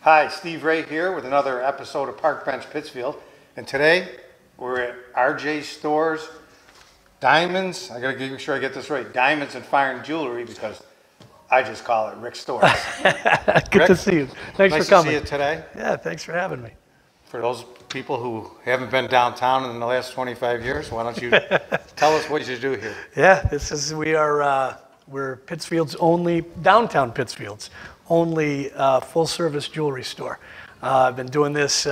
Hi, Steve Ray here with another episode of Park Bench Pittsfield. And today we're at RJ Stohr's Diamonds. I gotta make sure I get this right. Diamonds and Fine Jewelry, because I just call it Rick Stohr. Good Rick, to see you. Thanks for coming. Nice to see you today. Yeah, thanks for having me. For those people who haven't been downtown in the last 25 years, why don't you tell us what you do here? Yeah, we're Pittsfield's only, downtown Pittsfield's only full-service jewelry store. I've been doing this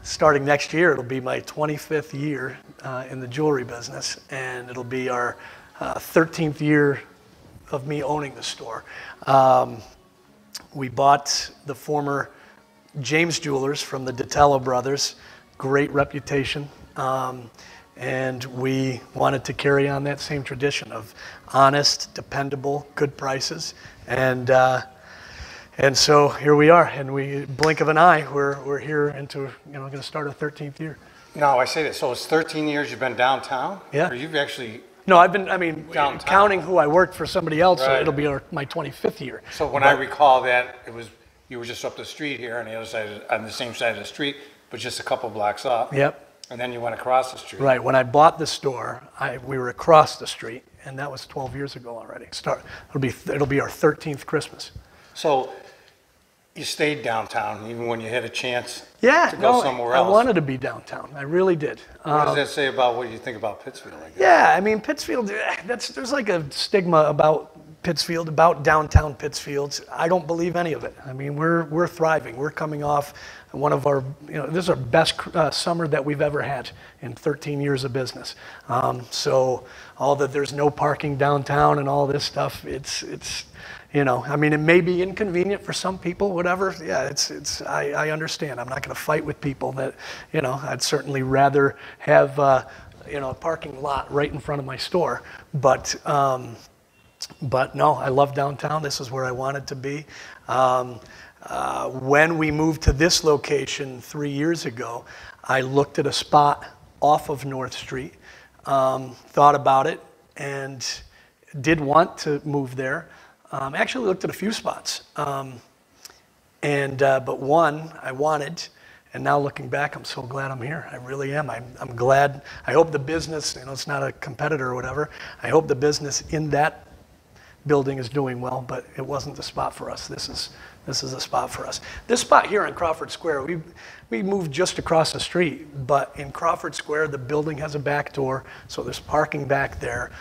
starting next year. It'll be my 25th year in the jewelry business, and it'll be our 13th year of me owning the store. We bought the former James Jewelers from the Datello brothers, great reputation, and we wanted to carry on that same tradition of honest, dependable, good prices, and so here we are, and we blink of an eye, we're here into going to start our 13th year. No, I say that. So it's 13 years you've been downtown? Yeah. Or you've actually... No, downtown. Counting who I worked for somebody else, Right. it'll be my 25th year. So when I recall that, you were just up the street here on the other side, on the same side of the street, but just a couple blocks up. Yep. And then you went across the street. Right. When I bought the store, we were across the street, and that was 12 years ago already. It'll be our 13th Christmas. So you stayed downtown even when you had a chance Yeah, to go somewhere else. I wanted to be downtown. I really did. What does that say about what you think about Pittsfield, I guess? Yeah, Pittsfield, there's like a stigma about Pittsfield, about downtown Pittsfield. I don't believe any of it. We're thriving. We're coming off one of our, this is our best summer that we've ever had in 13 years of business. So all that there's no parking downtown and all this stuff, it's it may be inconvenient for some people, whatever. Yeah, I understand. I'm not going to fight with people that, I'd certainly rather have, a parking lot right in front of my store. But no, I love downtown. This is where I wanted to be. When we moved to this location 3 years ago, I looked at a spot off of North Street, thought about it, and did want to move there. Actually looked at a few spots, but one I wanted, and now looking back, I'm so glad I'm here. I really am. I'm glad. I hope the business, it's not a competitor or whatever. I hope the business in that building is doing well, but it wasn't the spot for us. This is a spot for us. This spot here in Crawford Square, we moved just across the street, but in Crawford Square, the building has a back door, so there's parking back there.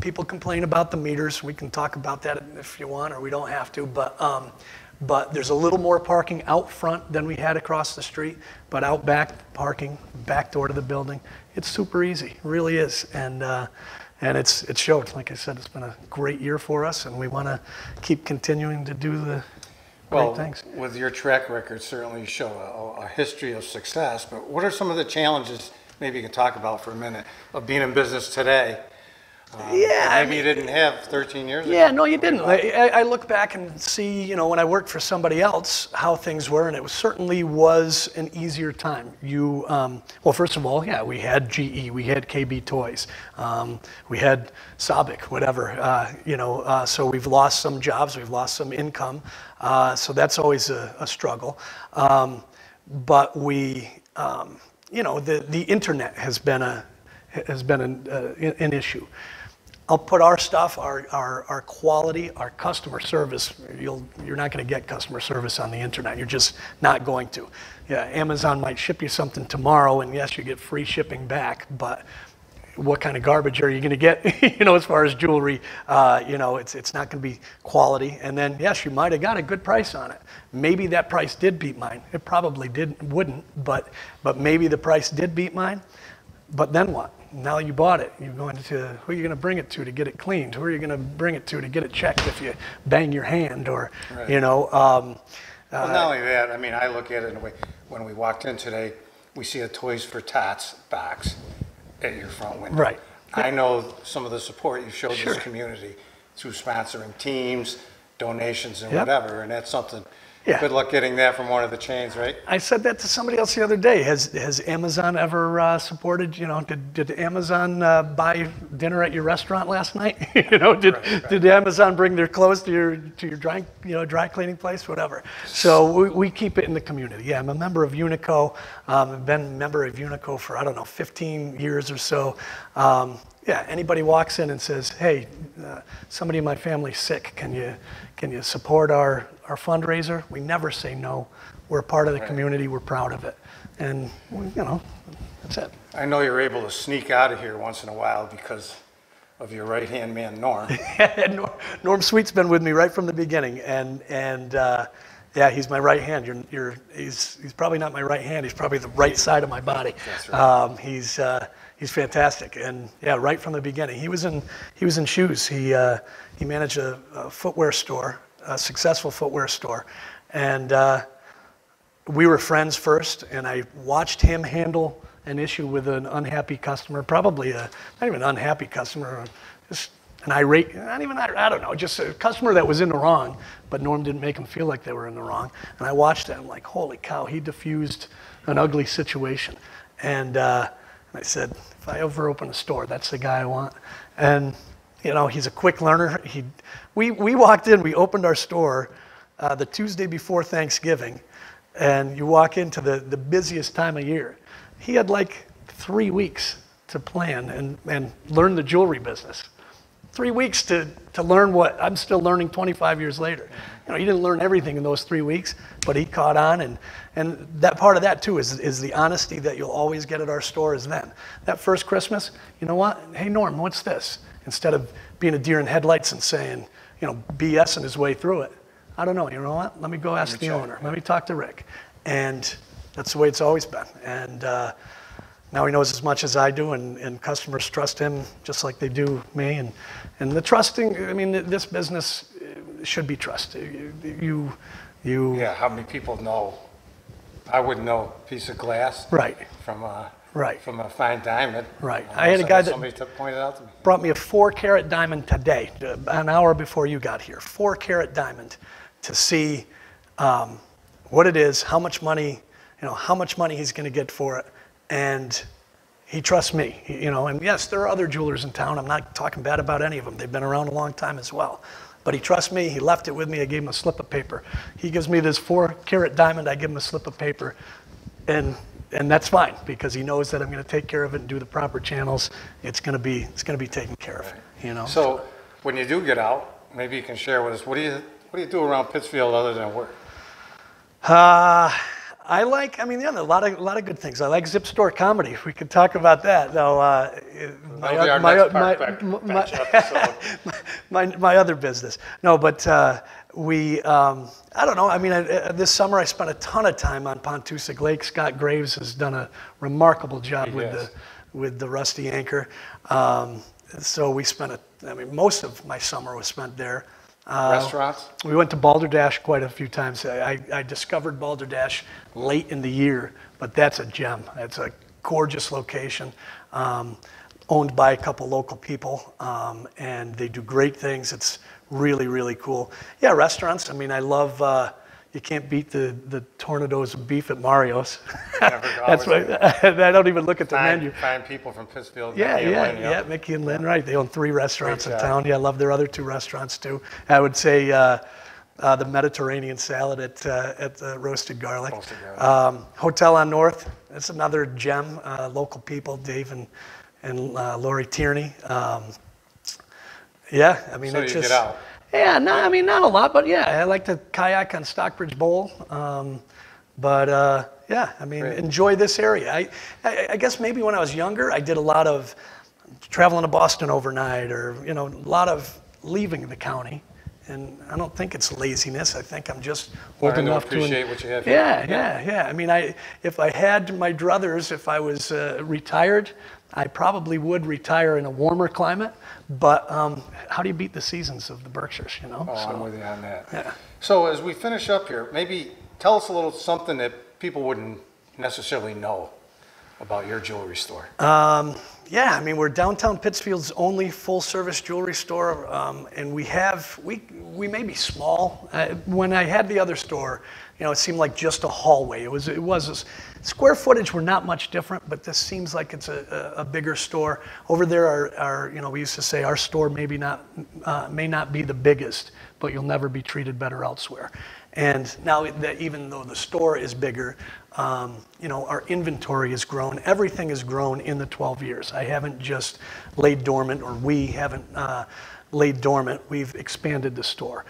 People complain about the meters. We can talk about that if you want, or we don't have to. But there's a little more parking out front than we had across the street. But out back, parking, back door to the building, it's super easy. It really is. And it showed. Like I said, it's been a great year for us, and we want to keep continuing to do the great things. With your track record, certainly you show a history of success. But what are some of the challenges, maybe you can talk about for a minute, of being in business today? Maybe you didn't have 13 years ago. Yeah, no, you didn't. I look back and see, when I worked for somebody else, how things were, and it certainly was an easier time. Well, first of all, yeah, we had GE, we had KB Toys, we had Sabic, whatever, so we've lost some jobs, we've lost some income, so that's always a struggle. But the internet has been an issue. I'll put our stuff, our quality, our customer service. You're not going to get customer service on the internet. You're just not going to. Yeah, Amazon might ship you something tomorrow, and yes, you get free shipping back. But what kind of garbage are you going to get? As far as jewelry, it's not going to be quality. And then yes, you might have got a good price on it. Maybe that price did beat mine. It probably wouldn't, but maybe the price did beat mine. But then what? Now you bought it. You're going to, who are you going to bring it to get it cleaned? Who are you going to bring it to get it checked if you bang your hand or, right. Well, not only that, I look at it in a way, when we walked in today, we see a Toys for Tots box at your front window. Right. I know some of the support you showed Sure. this community through sponsoring teams, donations, and Yep. whatever, and that's something, Yeah. Good luck getting that from one of the chains, right? I said that to somebody else the other day. Has Amazon ever supported, did Amazon buy dinner at your restaurant last night? Did Amazon bring their clothes to your dry cleaning place, whatever. So we keep it in the community. Yeah, I'm a member of Unico. I've been a member of Unico for, 15 years or so. Yeah, anybody walks in and says, hey, somebody in my family's sick, can you support our fundraiser? We never say no. We're a part of the community, we're proud of it. And, that's it. I know you're able to sneak out of here once in a while because of your right-hand man, Norm. Norm Sweet's been with me right from the beginning, and yeah, he's my right hand. He's probably not my right hand, he's probably the right side of my body. That's right. He's fantastic, and yeah, right from the beginning. He was in shoes. He managed a footwear store, a successful footwear store, and we were friends first. And I watched him handle an issue with an unhappy customer, probably not even an unhappy customer, just an irate, I don't know, just a customer that was in the wrong, but Norm didn't make them feel like they were in the wrong. And I watched that, I'm like, holy cow, he diffused an ugly situation. And I said, if I ever open a store, that's the guy I want. And, he's a quick learner. We walked in, we opened our store the Tuesday before Thanksgiving, and you walk into the busiest time of year. He had like 3 weeks to plan and learn the jewelry business. 3 weeks to learn what I'm still learning 25 years later. He didn't learn everything in those 3 weeks, but he caught on, and that part of that too is the honesty that you'll always get at our store is then. That first Christmas, you know what? Hey Norm, what's this? Instead of being a deer in headlights and saying, BSing his way through it. I don't know, you know what? Let me go ask the owner. Let me talk to Rick. And that's the way it's always been. And now he knows as much as I do, and customers trust him just like they do me. And the trusting, this business should be trusted. Yeah, how many people know? I wouldn't know a piece of glass from a fine diamond. Right. I had a guy that somebody pointed out to me. Brought me a 4-carat diamond today, an hour before you got here. 4-carat diamond to see what it is, how much money he's going to get for it, and he trusts me. And yes, there are other jewelers in town. I'm not talking bad about any of them. They've been around a long time as well. But he trusts me. He left it with me. I gave him a slip of paper. He gives me this 4-carat diamond. I give him a slip of paper, and that's fine because he knows that I'm going to take care of it and do the proper channels. It's going to be taken care of. So when you do get out, maybe you can share with us what do you do around Pittsfield other than work? I like, a lot of good things. I like Zip Store comedy. We could talk about that. Though, my other business. No, but I don't know. This summer I spent a ton of time on Pontusic Lake. Scott Graves has done a remarkable job with the Rusty Anchor. So we spent most of my summer was spent there. Restaurants? We went to Balderdash quite a few times. I discovered Balderdash late in the year, but that's a gem. It's a gorgeous location, owned by a couple local people, and they do great things. It's really, really cool. Yeah, restaurants. I love, you can't beat the tornadoes of beef at Mario's. That's why I don't even look at the menu. Fine people from Pittsfield. Yeah, Mickey and Lynn, right. They own 3 restaurants in town. Yeah, I love their other 2 restaurants too. I would say the Mediterranean salad at the Roasted Garlic. Hotel on North, that's another gem. Local people, Dave and Lori Tierney. Yeah, so it's just. Get out. Yeah, not a lot, but yeah, I like to kayak on Stockbridge Bowl. Yeah, enjoy this area. I guess maybe when I was younger, I did a lot of traveling to Boston overnight, or a lot of leaving the county. And I don't think it's laziness. I think I'm just old enough to appreciate what you have. Yeah. If I had my druthers, if I was retired, I probably would retire in a warmer climate. But how do you beat the seasons of the Berkshires? I'm with you on that. Yeah. So as we finish up here, maybe tell us a little something that people wouldn't necessarily know about your jewelry store? Yeah, I mean, we're downtown Pittsfield's only full-service jewelry store, and we may be small. When I had the other store, it seemed like just a hallway. It was square footage were not much different, but this seems like it's a bigger store. Over there, we used to say our store may not be the biggest, but you'll never be treated better elsewhere. And now that even though the store is bigger, our inventory has grown. Everything has grown in the 12 years. I haven't just laid dormant, or we haven't laid dormant. We've expanded the store.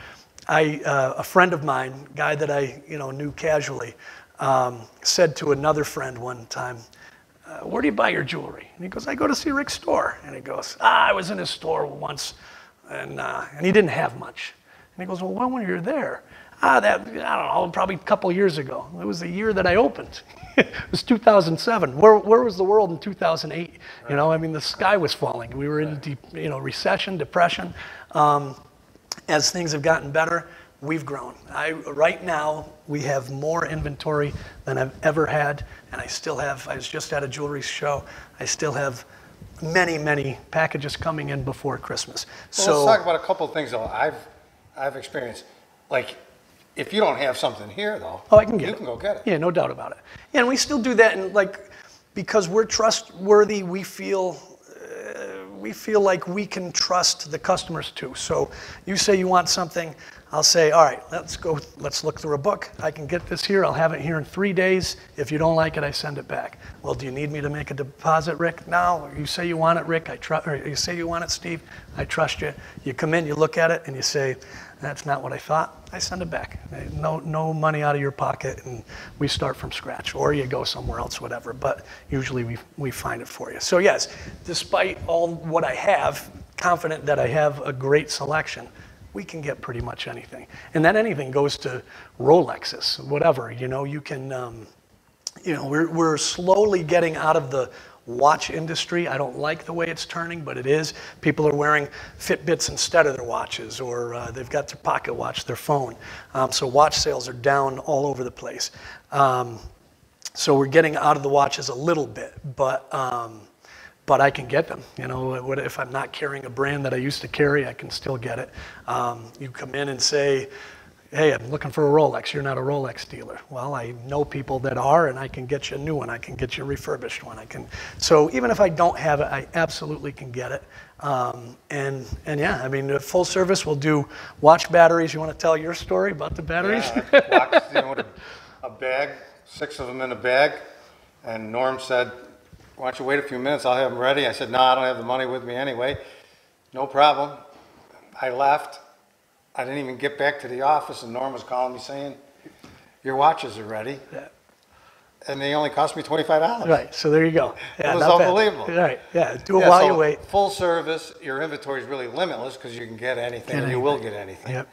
A friend of mine, guy that I knew casually, said to another friend one time, "Where do you buy your jewelry?" And he goes, "I go to see Rick's store." And he goes, "I was in his store once, and he didn't have much." And he goes, "Well, when were you there?" I don't know, probably a couple years ago. It was the year that I opened. It was 2007. Where was the world in 2008? I mean, the sky was falling. We were in deep, recession, depression. As things have gotten better, we've grown. Right now, we have more inventory than I've ever had, and I was just at a jewelry show. I still have many, many packages coming in before Christmas. Well, let's talk about a couple of things, though. I've experienced, like, if you don't have something here, though, I can get it. You can go get it. Yeah, no doubt about it. Yeah, and we still do that, and because we're trustworthy, we feel like we can trust the customers too. So you say you want something, I'll say, all right, let's look through a book. I can get this here. I'll have it here in 3 days. If you don't like it, I send it back. Well, do you need me to make a deposit, Rick? No. You say you want it, Rick. Or you say you want it, Steve. I trust you. You come in, you look at it, and you say, that's not what I thought. I send it back. No money out of your pocket, and we start from scratch. Or you go somewhere else, whatever. But usually we find it for you. So yes, despite all what I have, confident that I have a great selection, we can get pretty much anything. And that anything goes to Rolexes, whatever. You can, we're slowly getting out of the watch industry. I don't like the way it's turning, but it is. People are wearing Fitbits instead of their watches, or they've got their pocket watch, their phone. So watch sales are down all over the place. So we're getting out of the watches a little bit, but I can get them. If I'm not carrying a brand that I used to carry, I can still get it. You come in and say, hey, I'm looking for a Rolex. You're not a Rolex dealer. Well, I know people that are, and I can get you a new one. I can get you a refurbished one. So even if I don't have it, I absolutely can get it. And yeah, I mean, full service, we'll do watch batteries. You want to tell your story about the batteries? Yeah, watch, with a bag, 6 of them in a bag, and Norm said, why don't you wait a few minutes, I'll have them ready. I said, no, I don't have the money with me anyway. No problem. I left. I didn't even get back to the office, and Norm was calling me saying, your watches are ready. Yeah. And they only cost me $25. Right, so there you go. Yeah, it was unbelievable. Right, yeah, do it while you wait. Full service, your inventory is really limitless because you can get anything, and you will get anything. Yep.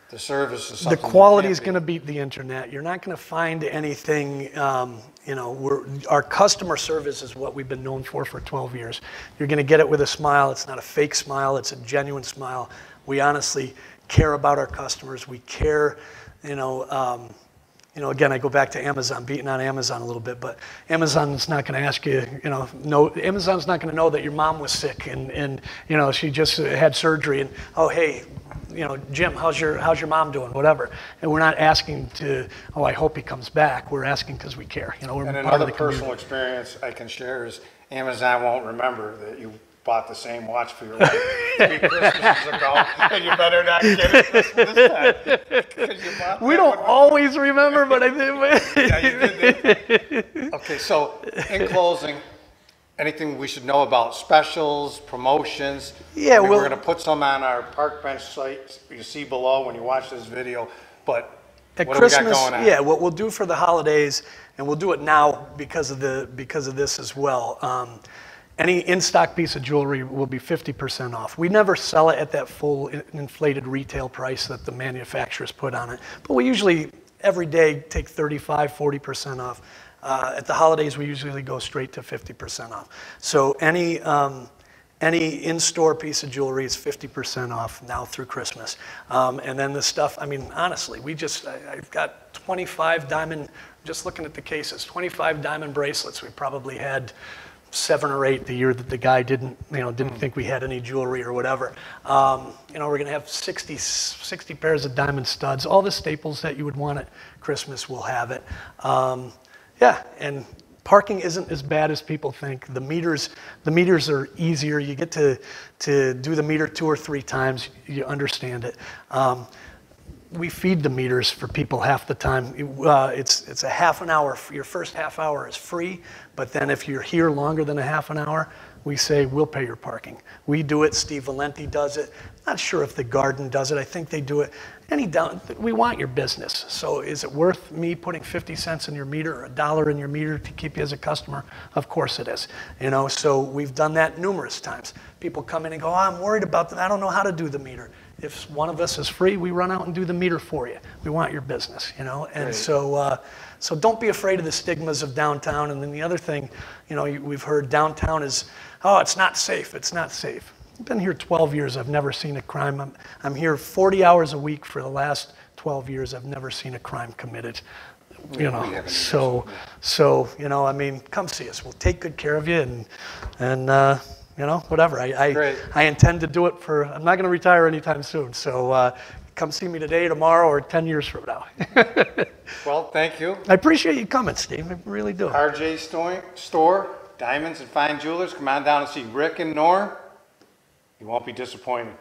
The service is something. The quality is going to beat the internet. You're not going to find anything. Our customer service is what we've been known for 12 years. You're going to get it with a smile. It's not a fake smile. It's a genuine smile. We honestly care about our customers. We care. Again, I go back to Amazon, beating on Amazon a little bit, but Amazon's not going to ask you, Amazon's not going to know that your mom was sick and she just had surgery and, oh, hey, Jim, how's your mom doing, whatever. And we're not asking to, oh, I hope he comes back. We're asking because we care. We're and part of another the personal experience I can share is Amazon won't remember that you bought the same watch for your wife 3 Christmases ago, and you better not get it this time. We don't always remember, but I did. Yeah, you did. Okay, so in closing, anything we should know about specials, promotions? Yeah, we're going to put some on our Park Bench site. You see below when you watch this video. But at what Christmas, do we got going on? Yeah, what we'll do for the holidays, and we'll do it now because of this as well. Any in-stock piece of jewelry will be 50% off. We never sell it at that full inflated retail price that the manufacturers put on it. But we usually, every day, take 35, 40% off. At the holidays, we usually go straight to 50% off. So any in-store piece of jewelry is 50% off now through Christmas. And then the stuff, I mean, honestly, I've got 25 diamond, just looking at the cases, 25 diamond bracelets. We probably had 7 or 8 the year that the guy didn't think we had any jewelry or whatever. We're going to have 60 pairs of diamond studs. All the staples that you would want at Christmas, we'll have it. And parking isn't as bad as people think. The meters are easier. You get to do the meter 2 or 3 times. You understand it. We feed the meters for people half the time. It's a half an hour. Your first half hour is free, but then if you're here longer than a half an hour, we say, we'll pay your parking. We do it. Steve Valenti does it. Not sure if the Garden does it. I think they do it. We want your business. So is it worth me putting 50 cents in your meter or $1 in your meter to keep you as a customer? Of course it is. So we've done that numerous times. People come in and go, I'm worried about that. I don't know how to do the meter. If one of us is free, we run out and do the meter for you. We want your business, And Great. So don't be afraid of the stigmas of downtown. And then the other thing, we've heard downtown is, it's not safe. It's not safe. I've been here 12 years. I've never seen a crime. I'm here 40 hours a week for the last 12 years. I've never seen a crime committed. Come see us. We'll take good care of you and whatever. I intend to do it I'm not going to retire anytime soon. So come see me today, tomorrow, or 10 years from now. Well, thank you. I appreciate you coming, Steve. I really do. RJ Stohr, Diamonds and Fine Jewelers. Come on down and see Rick and Norm. You won't be disappointed.